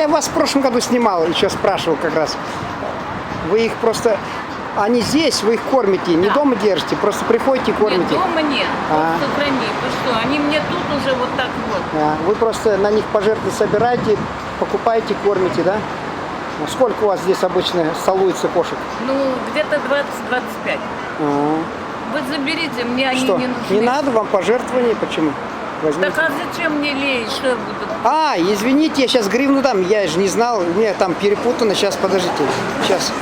я вас в прошлом году снимал, еще спрашивал как раз. Вы их просто... Они здесь, вы их кормите, не дома держите, просто приходите и кормите. Нет, дома нет. Просто храни. Вы что, они мне тут уже вот так вот. Вы просто на них пожертвования собираете, покупаете, кормите, да? Ну, сколько у вас здесь обычно столуется кошек? Ну, где-то 20-25. Вы заберите, мне они Что, не нужны. не надо вам пожертвований? Почему? Возьмите. Так а зачем мне лезть? Что я буду? Извините, я сейчас гривну дам, я же не знал, у меня там перепутано, сейчас, подождите, сейчас.